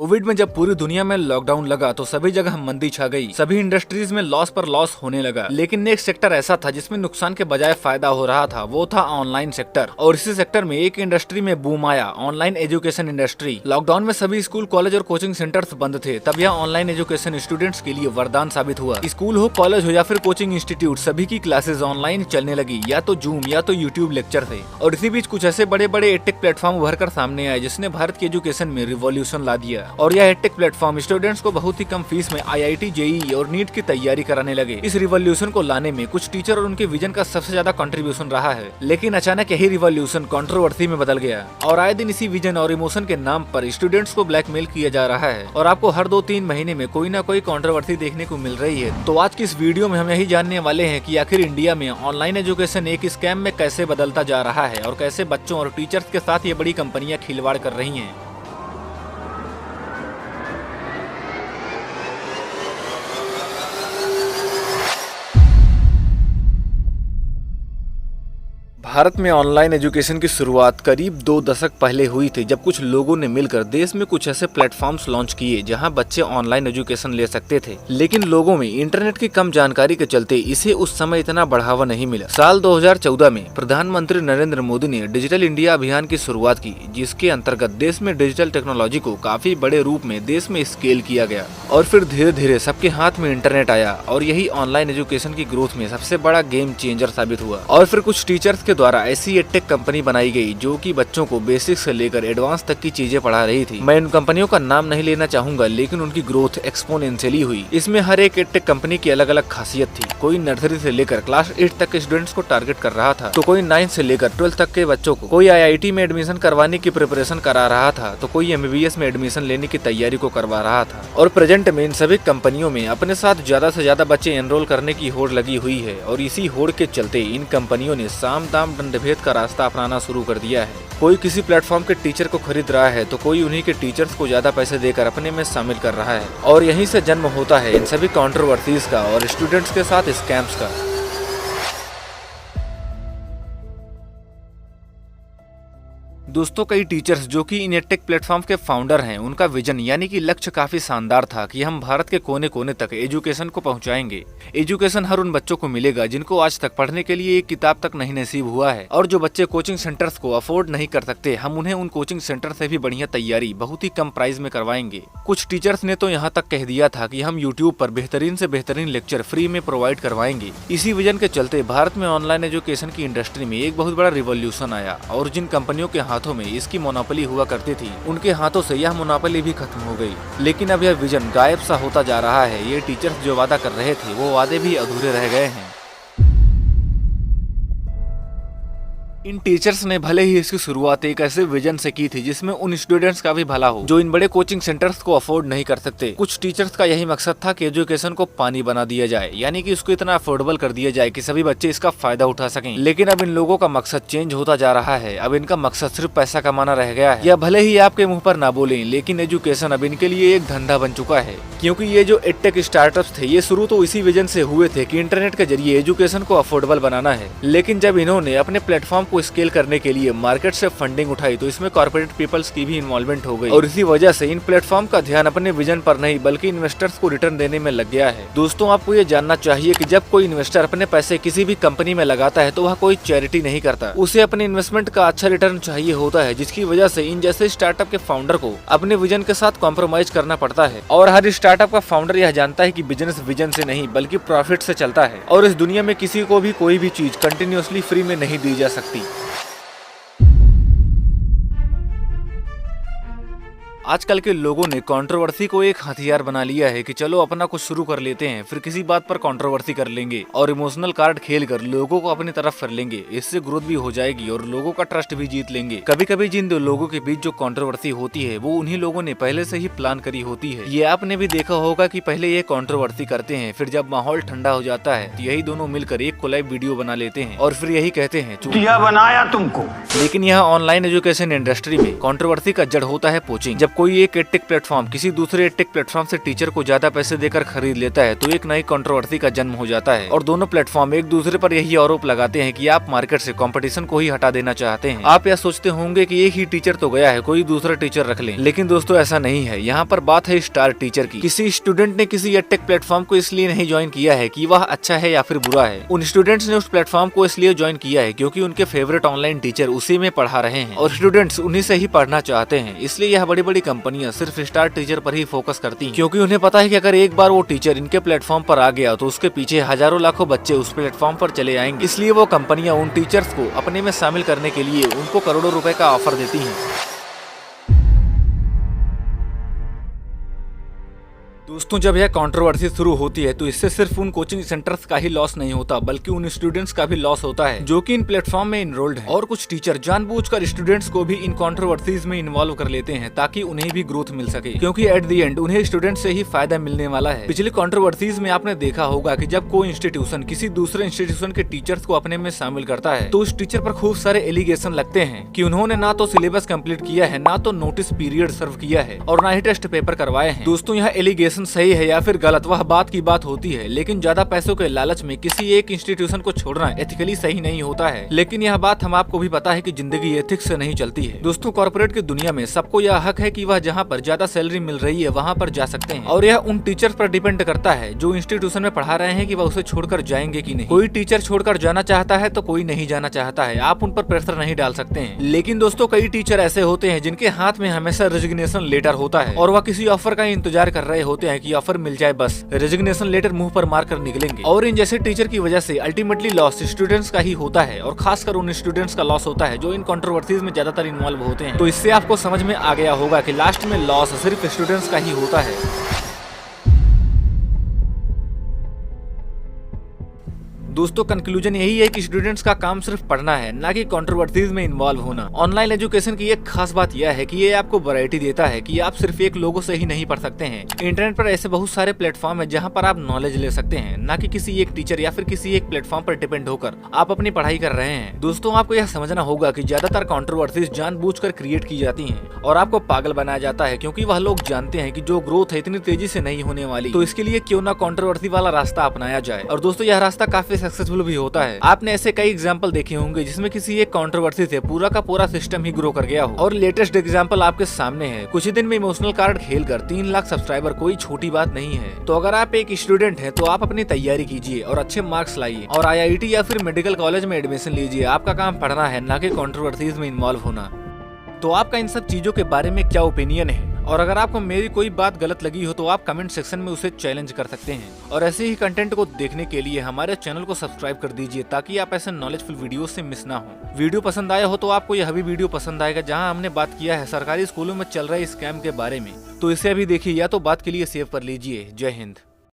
Covid में जब पूरी दुनिया में लॉकडाउन लगा तो सभी जगह मंदी छा गई। सभी इंडस्ट्रीज में लॉस पर लॉस होने लगा। लेकिन एक सेक्टर ऐसा था जिसमें नुकसान के बजाय फायदा हो रहा था, वो था ऑनलाइन सेक्टर। और इसी सेक्टर में एक इंडस्ट्री में बूम आया, ऑनलाइन एजुकेशन इंडस्ट्री। लॉकडाउन में सभी स्कूल, कॉलेज और कोचिंग सेंटर्स बंद थे, तब यह ऑनलाइन एजुकेशन स्टूडेंट्स के लिए वरदान साबित हुआ। स्कूल हो, कॉलेज हो या फिर कोचिंग इंस्टीट्यूट, सभी की क्लासेज ऑनलाइन चलने लगी, या तो जूम या तो यूट्यूब लेक्चर थे। और इसी बीच कुछ ऐसे बड़े बड़े एडटेक प्लेटफॉर्म उभर कर सामने आए जिसने भारत की एजुकेशन में रिवॉल्यूशन ला दिया। और यह एडटेक प्लेटफॉर्म स्टूडेंट्स को बहुत ही कम फीस में IIT, JEE और नीट की तैयारी कराने लगे। इस रिवॉल्यूशन को लाने में कुछ टीचर और उनके विजन का सबसे ज्यादा कंट्रीब्यूशन रहा है। लेकिन अचानक यही रिवॉल्यूशन कंट्रोवर्सी में बदल गया और आए दिन इसी विजन और इमोशन के नाम पर स्टूडेंट्स को ब्लैकमेल किया जा रहा है। और आपको हर 2-3 महीने में कोई ना कोई कंट्रोवर्सी देखने को मिल रही है। तो आज की इस वीडियो में हम यही जानने वाले हैं कि आखिर इंडिया में ऑनलाइन एजुकेशन एक स्कैम में कैसे बदलता जा रहा है और कैसे बच्चों और टीचर्स के साथ ये बड़ी कंपनियां खिलवाड़ कर रही हैं। भारत में ऑनलाइन एजुकेशन की शुरुआत करीब 2 दशक पहले हुई थी, जब कुछ लोगों ने मिलकर देश में कुछ ऐसे प्लेटफॉर्म्स लॉन्च किए जहां बच्चे ऑनलाइन एजुकेशन ले सकते थे। लेकिन लोगों में इंटरनेट की कम जानकारी के चलते इसे उस समय इतना बढ़ावा नहीं मिला। साल 2014 में प्रधानमंत्री नरेंद्र मोदी ने डिजिटल इंडिया अभियान की शुरुआत की, जिसके अंतर्गत देश में डिजिटल टेक्नोलॉजी को काफी बड़े रूप में देश में स्केल किया गया। और फिर धीरे धीरे सबके हाथ में इंटरनेट आया और यही ऑनलाइन एजुकेशन की ग्रोथ में सबसे बड़ा गेम चेंजर साबित हुआ। और फिर कुछ टीचर्स के द्वारा ऐसी एडटेक कंपनी बनाई गई जो कि बच्चों को बेसिक से लेकर एडवांस तक की चीजें पढ़ा रही थी। मैं इन कंपनियों का नाम नहीं लेना चाहूंगा, लेकिन उनकी ग्रोथ एक्सपोनेंशियली हुई। इसमें हर एक एडटेक कंपनी की अलग अलग खासियत थी। कोई नर्सरी से लेकर क्लास 8 तक के स्टूडेंट्स को टारगेट कर रहा था, तो कोई 9 से लेकर 12 तक के बच्चों को, कोई IIT में एडमिशन करवाने की प्रिपरेशन करा रहा था, तो कोई MBBS में एडमिशन लेने की तैयारी को करवा रहा था। और प्रेजेंट में इन सभी कंपनियों में अपने साथ ज्यादा से ज्यादा बच्चे एनरोल करने की होड़ लगी हुई है। और इसी होड़ के चलते इन कंपनियों ने साम दाम दंडभेद का रास्ता अपनाना शुरू कर दिया है। कोई किसी प्लेटफॉर्म के टीचर को खरीद रहा है, तो कोई उन्हीं के टीचर्स को ज्यादा पैसे देकर अपने में शामिल कर रहा है। और यहीं से जन्म होता है इन सभी कंट्रोवर्सीज का और स्टूडेंट्स के साथ स्कैम्स का। दोस्तों, कई टीचर्स जो कि इन एडटेक प्लेटफॉर्म के फाउंडर हैं, उनका विजन यानी कि लक्ष्य काफी शानदार था कि हम भारत के कोने कोने तक एजुकेशन को पहुंचाएंगे। एजुकेशन हर उन बच्चों को मिलेगा जिनको आज तक पढ़ने के लिए एक किताब तक नहीं नसीब हुआ है। और जो बच्चे कोचिंग सेंटर्स को अफोर्ड नहीं कर सकते, हम उन्हें उन कोचिंग सेंटर से भी बढ़िया तैयारी बहुत ही कम प्राइस में करवाएंगे। कुछ टीचर्स ने तो यहाँ तक कह दिया था कि हम यूट्यूब पर बेहतरीन से बेहतरीन लेक्चर फ्री में प्रोवाइड करवाएंगे। इसी विजन के चलते भारत में ऑनलाइन एजुकेशन की इंडस्ट्री में एक बहुत बड़ा रिवॉल्यूशन आया। और जिन कंपनियों के हाथों में इसकी मोनोपोली हुआ करती थी, उनके हाथों से यह मोनोपोली भी खत्म हो गई। लेकिन अब यह विजन गायब सा होता जा रहा है। ये टीचर्स जो वादा कर रहे थे, वो वादे भी अधूरे रह गए हैं। इन टीचर्स ने भले ही इसकी शुरुआत एक ऐसे विजन से की थी जिसमें उन स्टूडेंट्स का भी भला हो जो इन बड़े कोचिंग सेंटर्स को अफोर्ड नहीं कर सकते। कुछ टीचर्स का यही मकसद था कि एजुकेशन को पानी बना दिया जाए, यानी कि उसको इतना अफोर्डेबल कर दिया जाए कि सभी बच्चे इसका फायदा उठा सकें। लेकिन अब इन लोगों का मकसद चेंज होता जा रहा है। अब इनका मकसद सिर्फ पैसा कमाना रह गया है। या भले ही आपके मुंह पर ना बोलें, लेकिन एजुकेशन अब इनके लिए एक धंधा बन चुका है। क्योंकि ये जो एडटेक स्टार्टअप्स थे, ये शुरू तो इसी विजन से हुए थे कि इंटरनेट के जरिए एजुकेशन को अफोर्डेबल बनाना है। लेकिन जब इन्होंने अपने प्लेटफॉर्म को स्केल करने के लिए मार्केट से फंडिंग उठाई, तो इसमें कॉर्पोरेट पीपल्स की भी इन्वॉल्वमेंट हो गई। और इसी वजह से इन प्लेटफॉर्म का ध्यान अपने विजन पर नहीं बल्कि इन्वेस्टर्स को रिटर्न देने में लग गया है। दोस्तों, आपको ये जानना चाहिए कि जब कोई इन्वेस्टर अपने पैसे किसी भी कंपनी में लगाता है, तो वह कोई चैरिटी नहीं करता। उसे अपने इन्वेस्टमेंट का अच्छा रिटर्न चाहिए होता है, जिसकी वजह से इन जैसे स्टार्टअप के फाउंडर को अपने विजन के साथ कॉम्प्रोमाइज करना पड़ता है। और हर स्टार्टअप का फाउंडर यह जानता है कि बिजनेस विजन से नहीं बल्कि प्रॉफिट से चलता है। और इस दुनिया में किसी को भी कोई भी चीज कंटिन्यूअसली फ्री में नहीं दी जा सकती। आजकल के लोगों ने कंट्रोवर्सी को एक हथियार बना लिया है कि चलो अपना कुछ शुरू कर लेते हैं, फिर किसी बात पर कंट्रोवर्सी कर लेंगे और इमोशनल कार्ड खेलकर लोगों को अपनी तरफ कर लेंगे। इससे ग्रोथ भी हो जाएगी और लोगों का ट्रस्ट भी जीत लेंगे। कभी कभी जिन दो लोगों के बीच जो कंट्रोवर्सी होती है, वो उन्हीं लोगों ने पहले से ही प्लान करी होती है। ये आपने भी देखा होगा कि पहले ये कंट्रोवर्सी करते हैं, फिर जब माहौल ठंडा हो जाता है तो यही दोनों मिलकर एक कोलैब वीडियो बना लेते हैं और फिर यही कहते हैं चूतिया बनाया तुमको। लेकिन यहाँ ऑनलाइन एजुकेशन इंडस्ट्री में कंट्रोवर्सी का जड़ होता है कोचिंग। जब कोई एक एडटेक प्लेटफॉर्म किसी दूसरे एडटेक प्लेटफॉर्म से टीचर को ज्यादा पैसे देकर खरीद लेता है तो एक नई कंट्रोवर्सी का जन्म हो जाता है और दोनों प्लेटफॉर्म एक दूसरे पर यही आरोप लगाते हैं कि आप मार्केट से कंपटीशन को ही हटा देना चाहते हैं। आप यह सोचते होंगे कि एक ही टीचर तो गया है, कोई दूसरा टीचर रख लें, लेकिन दोस्तों ऐसा नहीं है। यहाँ पर बात है स्टार टीचर की। किसी स्टूडेंट ने किसी एडटेक प्लेटफॉर्म को इसलिए नहीं ज्वाइन किया है कि वह अच्छा है या फिर बुरा है। उन स्टूडेंट्स ने उस प्लेटफॉर्म को इसलिए ज्वाइन किया है क्योंकि उनके फेवरेट ऑनलाइन टीचर उसी में पढ़ा रहे हैं और स्टूडेंट्स उन्हीं से ही पढ़ना चाहते हैं। इसलिए यह बड़ी बड़ी कंपनियां सिर्फ स्टार टीचर पर ही फोकस करती हैं, क्योंकि उन्हें पता है कि अगर एक बार वो टीचर इनके प्लेटफॉर्म पर आ गया तो उसके पीछे हजारों लाखों बच्चे उस प्लेटफॉर्म पर चले आएंगे। इसलिए वो कंपनियां उन टीचर्स को अपने में शामिल करने के लिए उनको करोड़ों रुपए का ऑफर देती हैं। दोस्तों जब यह कंट्रोवर्सी शुरू होती है तो इससे सिर्फ उन कोचिंग सेंटर्स का ही लॉस नहीं होता बल्कि उन स्टूडेंट्स का भी लॉस होता है जो कि इन प्लेटफॉर्म में इनरोल्ड हैं। और कुछ टीचर जानबूझकर स्टूडेंट्स को भी इन कंट्रोवर्सीज में इन्वॉल्व कर लेते हैं ताकि उन्हें भी ग्रोथ मिल सके, क्योंकि एट द एंड उन्हें स्टूडेंट से ही फायदा मिलने वाला है। पिछली कंट्रोवर्सीज में आपने देखा होगा कि जब कोई इंस्टीट्यूशन किसी दूसरे इंस्टीट्यूशन के टीचर्स को अपने में शामिल करता है तो उस टीचर पर खूब सारे एलिगेशन लगते हैं कि उन्होंने ना तो सिलेबस कंप्लीट किया है, ना तो नोटिस पीरियड सर्व किया है और ना ही टेस्ट पेपर करवाए हैं। दोस्तों यह एलिगेशन सही है या फिर गलत वह बात की बात होती है, लेकिन ज्यादा पैसों के लालच में किसी एक इंस्टीट्यूशन को छोड़ना एथिकली सही नहीं होता है। लेकिन यह बात हम आपको भी पता है कि जिंदगी एथिक्स से नहीं चलती है। दोस्तों कॉर्पोरेट की दुनिया में सबको यह हक है कि वह जहां पर ज्यादा सैलरी मिल रही है वहां पर जा सकते हैं और यह उन टीचर्स पर डिपेंड करता है जो इंस्टीट्यूशन में पढ़ा रहे हैं कि वह उसे छोड़कर जाएंगे कि नहीं। कोई टीचर छोड़कर जाना चाहता है तो कोई नहीं जाना चाहता है, आप उन पर प्रेशर नहीं डाल सकते हैं। लेकिन दोस्तों कई टीचर ऐसे होते हैं जिनके हाथ में हमेशा रेजिग्नेशन लेटर होता है और वह किसी ऑफर का इंतजार कर रहे होते हैं कि ऑफर मिल जाए, बस रेजिग्नेशन लेटर मुंह पर मारकर निकलेंगे। और इन जैसे टीचर की वजह से अल्टीमेटली लॉस स्टूडेंट्स का ही होता है और खासकर उन स्टूडेंट्स का लॉस होता है जो इन कंट्रोवर्सीज में ज्यादातर इन्वॉल्व होते हैं। तो इससे आपको समझ में आ गया होगा कि लास्ट में लॉस सिर्फ स्टूडेंट्स का ही होता है। दोस्तों कंक्लूजन यही है कि स्टूडेंट्स का काम सिर्फ पढ़ना है, ना कि कंट्रोवर्सीज में इन्वॉल्व होना। ऑनलाइन एजुकेशन की एक खास बात यह है कि ये आपको वैरायटी देता है कि आप सिर्फ एक लोगों से ही नहीं पढ़ सकते हैं। इंटरनेट पर ऐसे बहुत सारे प्लेटफॉर्म है जहाँ पर आप नॉलेज ले सकते हैं, ना कि किसी एक टीचर या फिर किसी एक प्लेटफॉर्म पर डिपेंड होकर आप अपनी पढ़ाई कर रहे हैं। दोस्तों आपको यह समझना होगा कि ज्यादातर कंट्रोवर्सीज जानबूझकर क्रिएट की जाती हैं और आपको पागल बनाया जाता है, क्योंकि वह लोग जानते हैं कि जो ग्रोथ है इतनी तेजी से नहीं होने वाली, तो इसके लिए क्यों ना कंट्रोवर्सी वाला रास्ता अपनाया जाए। और दोस्तों यह रास्ता काफी सक्सेसफुल भी होता है। आपने ऐसे कई एग्जांपल देखे होंगे जिसमें किसी एक कंट्रोवर्सी से पूरा का पूरा सिस्टम ही ग्रो कर गया हो। और लेटेस्ट एग्जांपल आपके सामने है। कुछ ही दिन में इमोशनल कार्ड खेलकर 3 लाख सब्सक्राइबर कोई छोटी बात नहीं है। तो अगर आप एक स्टूडेंट हैं तो आप अपनी तैयारी कीजिए और अच्छे मार्क्स लाइए और IIT या फिर मेडिकल कॉलेज में एडमिशन लीजिए। आपका काम पढ़ना है, ना कि कंट्रोवर्सीज में इन्वॉल्व होना। तो आपका इन सब चीजों के बारे में क्या ओपिनियन है? और अगर आपको मेरी कोई बात गलत लगी हो तो आप कमेंट सेक्शन में उसे चैलेंज कर सकते हैं। और ऐसे ही कंटेंट को देखने के लिए हमारे चैनल को सब्सक्राइब कर दीजिए ताकि आप ऐसे नॉलेजफुल वीडियो से मिस ना हो। वीडियो पसंद आया हो तो आपको यह भी वीडियो पसंद आएगा जहां हमने बात किया है सरकारी स्कूलों में चल रहे स्कैम के बारे में। तो इसे अभी देखिए या तो बात के लिए सेव कर लीजिए। जय हिंद।